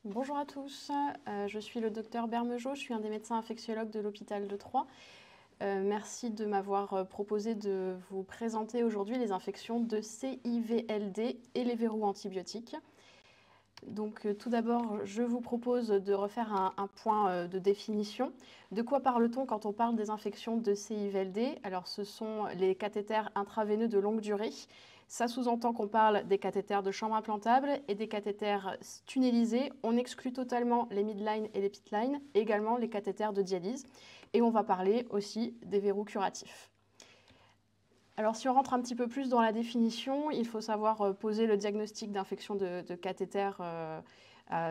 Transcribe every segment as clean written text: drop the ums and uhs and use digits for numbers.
Bonjour à tous, je suis le docteur Bermejo, je suis un des médecins infectiologues de l'hôpital de Troyes. Merci de m'avoir proposé de vous présenter aujourd'hui les infections de CIVLD et les verrous antibiotiques. Donc tout d'abord, je vous propose de refaire un point de définition. De quoi parle-t-on quand on parle des infections de CIVLD? Alors ce sont les cathéters intraveineux de longue durée. Ça sous-entend qu'on parle des cathéters de chambre implantable et des cathéters tunnelisés. On exclut totalement les midline et les pitline, également les cathéters de dialyse. Et on va parler aussi des verrous curatifs. Alors si on rentre un petit peu plus dans la définition, il faut savoir poser le diagnostic d'infection de cathéter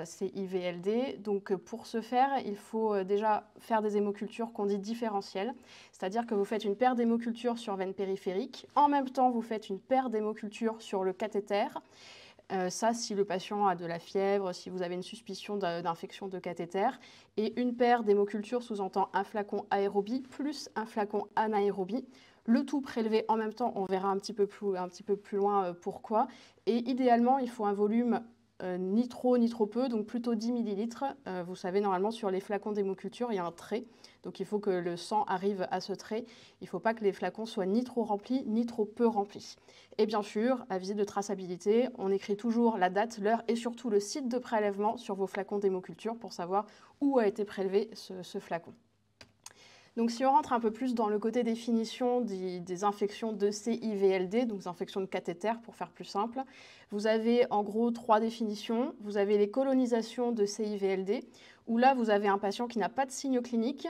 CIVLD. Donc pour ce faire, il faut déjà faire des hémocultures qu'on dit différentielles, c'est-à-dire que vous faites une paire d'hémocultures sur veine périphérique, en même temps vous faites une paire d'hémocultures sur le cathéter. Ça, si le patient a de la fièvre, si vous avez une suspicion d'infection de cathéter. Et une paire d'hémocultures sous-entend un flacon aérobie plus un flacon anaérobie. Le tout prélevé en même temps, on verra un petit peu plus loin pourquoi. Et idéalement, il faut un volume ni trop ni trop peu, donc plutôt 10 ml. Vous savez, normalement, sur les flacons d'hémoculture, il y a un trait. Donc il faut que le sang arrive à ce trait. Il ne faut pas que les flacons soient ni trop remplis, ni trop peu remplis. Et bien sûr, avis de traçabilité, on écrit toujours la date, l'heure et surtout le site de prélèvement sur vos flacons d'hémoculture pour savoir où a été prélevé ce flacon. Donc si on rentre un peu plus dans le côté définition des infections de CIVLD, donc des infections de cathéter pour faire plus simple, vous avez en gros 3 définitions. Vous avez les colonisations de CIVLD, où là vous avez un patient qui n'a pas de signe clinique.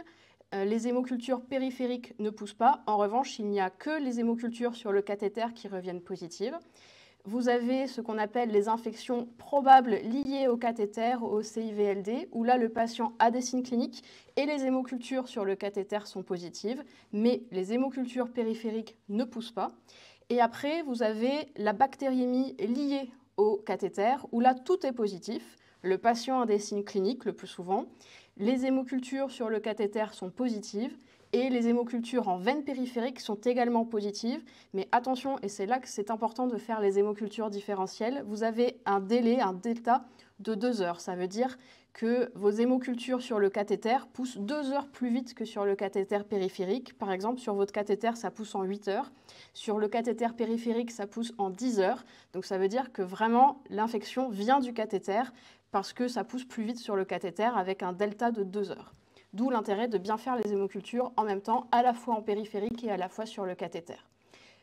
Les hémocultures périphériques ne poussent pas. En revanche, il n'y a que les hémocultures sur le cathéter qui reviennent positives. Vous avez ce qu'on appelle les infections probables liées au cathéter, au CIVLD, où là, le patient a des signes cliniques et les hémocultures sur le cathéter sont positives, mais les hémocultures périphériques ne poussent pas. Et après, vous avez la bactériémie liée au cathéter, où là, tout est positif. Le patient a des signes cliniques le plus souvent. Les hémocultures sur le cathéter sont positives. Et les hémocultures en veine périphérique sont également positives. Mais attention, et c'est là que c'est important de faire les hémocultures différentielles, vous avez un délai, un delta de 2 heures. Ça veut dire que vos hémocultures sur le cathéter poussent 2 heures plus vite que sur le cathéter périphérique. Par exemple, sur votre cathéter, ça pousse en 8 heures. Sur le cathéter périphérique, ça pousse en 10 heures. Donc ça veut dire que vraiment, l'infection vient du cathéter parce que ça pousse plus vite sur le cathéter avec un delta de 2 heures. D'où l'intérêt de bien faire les hémocultures en même temps, à la fois en périphérique et à la fois sur le cathéter.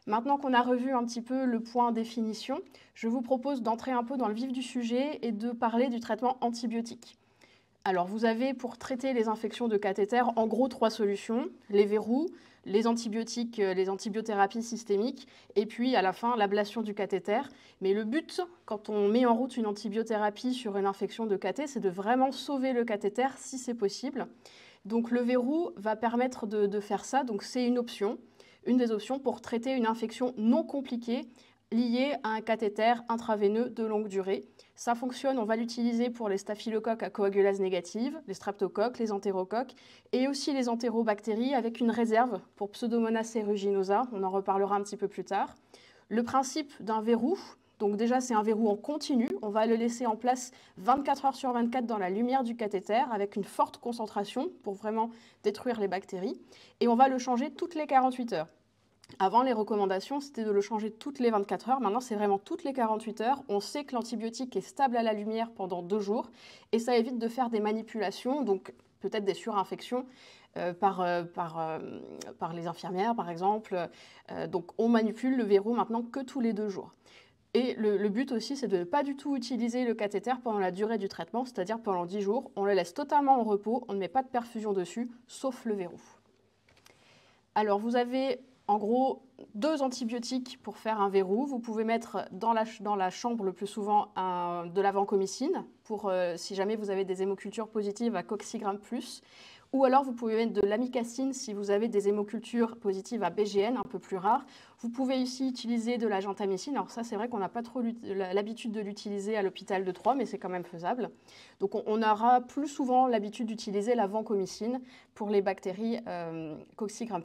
Maintenant qu'on a revu un petit peu le point définition, je vous propose d'entrer un peu dans le vif du sujet et de parler du traitement antibiotique. Alors vous avez pour traiter les infections de cathéter en gros 3 solutions, les verrous, les antibiotiques, les antibiothérapies systémiques et puis à la fin l'ablation du cathéter. Mais le but quand on met en route une antibiothérapie sur une infection de cathé, c'est de vraiment sauver le cathéter si c'est possible. Donc le verrou va permettre de faire ça, donc c'est une option, une des options pour traiter une infection non compliquée liée à un cathéter intraveineux de longue durée. Ça fonctionne, on va l'utiliser pour les staphylocoques à coagulase négative, les streptocoques, les entérocoques et aussi les entérobactéries avec une réserve pour Pseudomonas aeruginosa, on en reparlera un petit peu plus tard. Le principe d'un verrou, donc déjà c'est un verrou en continu, on va le laisser en place 24 heures sur 24 dans la lumière du cathéter avec une forte concentration pour vraiment détruire les bactéries et on va le changer toutes les 48 heures. Avant, les recommandations, c'était de le changer toutes les 24 heures. Maintenant, c'est vraiment toutes les 48 heures. On sait que l'antibiotique est stable à la lumière pendant 2 jours et ça évite de faire des manipulations, donc peut-être des surinfections par les infirmières, par exemple. Donc, on manipule le verrou maintenant que tous les 2 jours. Et le but aussi, c'est de ne pas du tout utiliser le cathéter pendant la durée du traitement, c'est-à-dire pendant 10 jours. On le laisse totalement en repos, on ne met pas de perfusion dessus, sauf le verrou. Alors, vous avez en gros 2 antibiotiques pour faire un verrou. Vous pouvez mettre dans la chambre le plus souvent de la vancomycine, pour si jamais vous avez des hémocultures positives à coccigramme+. Ou alors vous pouvez mettre de l'amicacine si vous avez des hémocultures positives à BGN, un peu plus rares. Vous pouvez aussi utiliser de la gentamicine. Alors ça, c'est vrai qu'on n'a pas trop l'habitude de l'utiliser à l'hôpital de Troyes, mais c'est quand même faisable. Donc on aura plus souvent l'habitude d'utiliser la vancomycine pour les bactéries coccigramme+.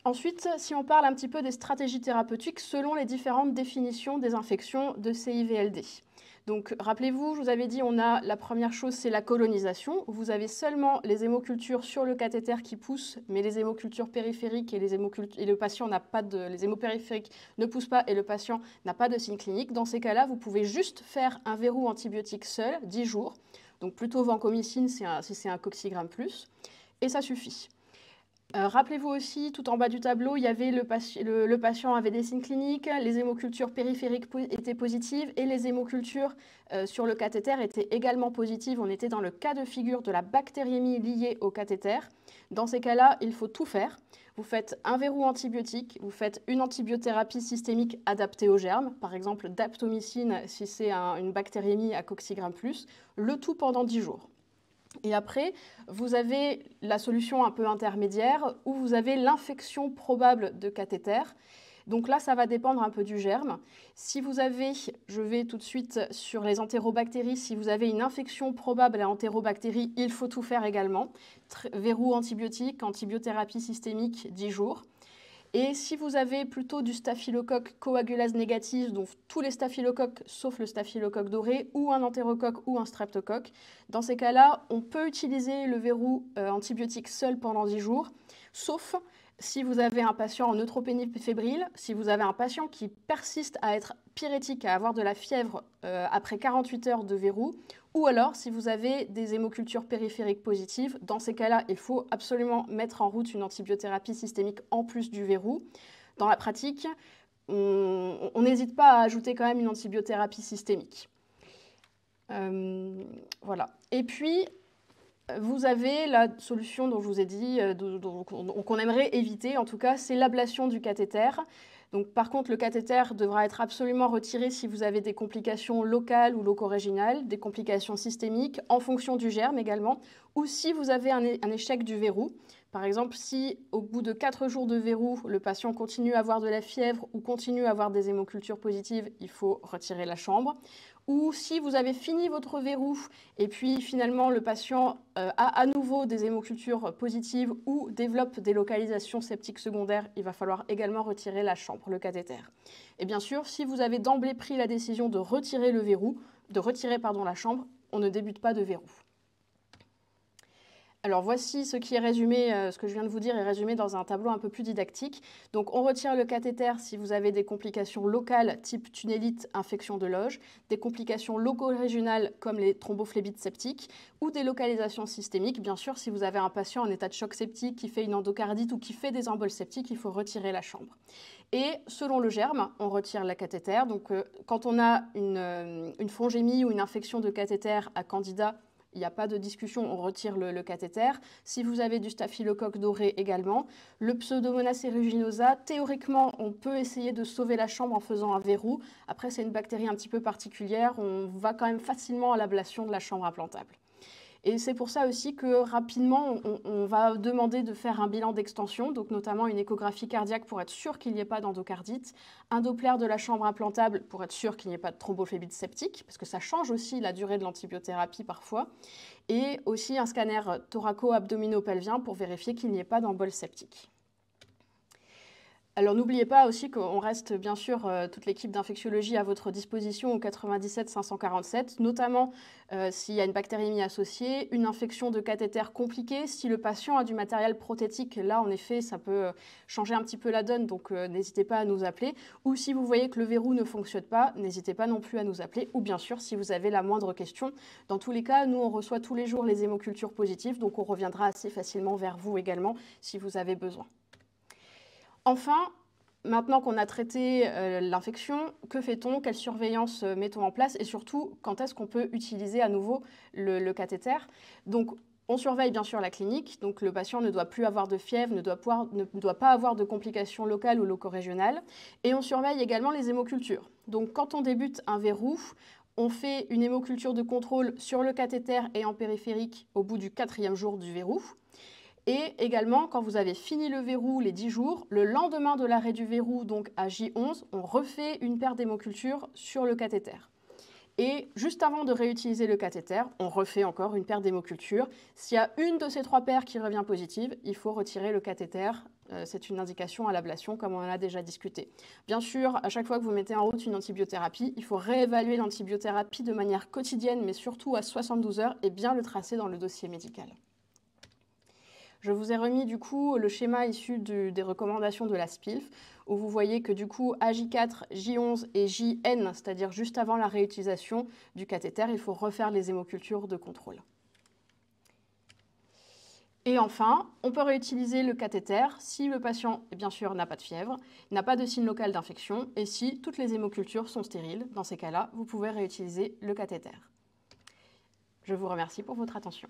Ensuite, si on parle un petit peu des stratégies thérapeutiques selon les différentes définitions des infections de CIVLD. Donc, rappelez-vous, je vous avais dit, on a la première chose, c'est la colonisation. Vous avez seulement les hémocultures sur le cathéter qui poussent, mais les hémocultures périphériques et, le patient n'a pas de, les hémopériphériques ne poussent pas et le patient n'a pas de signe clinique. Dans ces cas-là, vous pouvez juste faire un verrou antibiotique seul, 10 jours. Donc, plutôt vancomycine si c'est un coccigramme plus, et ça suffit. Rappelez-vous aussi, tout en bas du tableau, il y avait le patient avait des signes cliniques, les hémocultures périphériques étaient positives et les hémocultures sur le cathéter étaient également positives. On était dans le cas de figure de la bactériémie liée au cathéter. Dans ces cas-là, il faut tout faire. Vous faites un verrou antibiotique, vous faites une antibiothérapie systémique adaptée aux germes, par exemple daptomycine si c'est une bactériémie à coccigramme plus, le tout pendant 10 jours. Et après, vous avez la solution un peu intermédiaire où vous avez l'infection probable de cathéter. Donc là, ça va dépendre un peu du germe. Si vous avez, je vais tout de suite sur les entérobactéries, si vous avez une infection probable à entérobactéries, il faut tout faire également. Verrou antibiotique, antibiothérapie systémique, 10 jours. Et si vous avez plutôt du staphylocoque coagulase négative, donc tous les staphylocoques sauf le staphylocoque doré, ou un entérocoque ou un streptocoque, dans ces cas-là, on peut utiliser le verrou antibiotique seul pendant 10 jours, sauf si vous avez un patient en neutropénie fébrile, si vous avez un patient qui persiste à être pyrétique, à avoir de la fièvre après 48 heures de verrou, ou alors si vous avez des hémocultures périphériques positives. Dans ces cas-là, il faut absolument mettre en route une antibiothérapie systémique en plus du verrou. Dans la pratique, on n'hésite pas à ajouter quand même une antibiothérapie systémique. Voilà. Et puis, vous avez la solution dont je vous ai dit, qu'on aimerait éviter, en tout cas, c'est l'ablation du cathéter. Donc, par contre, le cathéter devra être absolument retiré si vous avez des complications locales ou loco-régionales, des complications systémiques, en fonction du germe également, ou si vous avez un échec du verrou. Par exemple, si au bout de 4 jours de verrou, le patient continue à avoir de la fièvre ou continue à avoir des hémocultures positives, il faut retirer la chambre. Ou si vous avez fini votre verrou et puis finalement le patient a à nouveau des hémocultures positives ou développe des localisations septiques secondaires, il va falloir également retirer la chambre, le cathéter. Et bien sûr, si vous avez d'emblée pris la décision de retirer le verrou, la chambre, on ne débute pas de verrou. Alors voici ce qui est résumé, ce que je viens de vous dire est résumé dans un tableau un peu plus didactique. Donc on retire le cathéter si vous avez des complications locales type tunnélite, infection de loge, des complications loco-régionales comme les thrombophlébite septiques ou des localisations systémiques. Bien sûr, si vous avez un patient en état de choc septique qui fait une endocardite ou qui fait des emboles septiques, il faut retirer la chambre. Et selon le germe, on retire la cathéter. Donc quand on a une fongémie ou une infection de cathéter à candida, il n'y a pas de discussion, on retire le cathéter. Si vous avez du staphylocoque doré également, le Pseudomonas aeruginosa, théoriquement, on peut essayer de sauver la chambre en faisant un verrou. Après, c'est une bactérie un petit peu particulière, on va quand même facilement à l'ablation de la chambre implantable. Et c'est pour ça aussi que rapidement, on va demander de faire un bilan d'extension, donc notamment une échographie cardiaque pour être sûr qu'il n'y ait pas d'endocardite, un Doppler de la chambre implantable pour être sûr qu'il n'y ait pas de thrombophlébite septique, parce que ça change aussi la durée de l'antibiothérapie parfois, et aussi un scanner thoraco-abdominopelvien pour vérifier qu'il n'y ait pas d'embole septique. Alors n'oubliez pas aussi qu'on reste bien sûr toute l'équipe d'infectiologie à votre disposition au 97 547, notamment s'il y a une bactériémie associée, une infection de cathéter compliquée, si le patient a du matériel prothétique, là en effet ça peut changer un petit peu la donne, donc n'hésitez pas à nous appeler, ou si vous voyez que le verrou ne fonctionne pas, n'hésitez pas non plus à nous appeler, ou bien sûr si vous avez la moindre question. Dans tous les cas, nous on reçoit tous les jours les hémocultures positives, donc on reviendra assez facilement vers vous également si vous avez besoin. Enfin, maintenant qu'on a traité l'infection, que fait-on? Quelle surveillance mettons en place? Et surtout, quand est-ce qu'on peut utiliser à nouveau le cathéter? Donc, on surveille bien sûr la clinique. Donc, le patient ne doit plus avoir de fièvre, ne doit pas avoir de complications locales ou loco-régionales. Et on surveille également les hémocultures. Donc, quand on débute un verrou, on fait une hémoculture de contrôle sur le cathéter et en périphérique au bout du 4e jour du verrou. Et également, quand vous avez fini le verrou les 10 jours, le lendemain de l'arrêt du verrou, donc à J11, on refait une paire d'hémocultures sur le cathéter. Et juste avant de réutiliser le cathéter, on refait encore une paire d'hémocultures. S'il y a une de ces 3 paires qui revient positive, il faut retirer le cathéter. C'est une indication à l'ablation, comme on en a déjà discuté. Bien sûr, à chaque fois que vous mettez en route une antibiothérapie, il faut réévaluer l'antibiothérapie de manière quotidienne, mais surtout à 72 heures, et bien le tracer dans le dossier médical. Je vous ai remis du coup le schéma issu des recommandations de la SPILF, où vous voyez que du coup à J4, J11 et JN, c'est-à-dire juste avant la réutilisation du cathéter, il faut refaire les hémocultures de contrôle. Et enfin, on peut réutiliser le cathéter si le patient, bien sûr, n'a pas de fièvre, n'a pas de signe local d'infection et si toutes les hémocultures sont stériles. Dans ces cas-là, vous pouvez réutiliser le cathéter. Je vous remercie pour votre attention.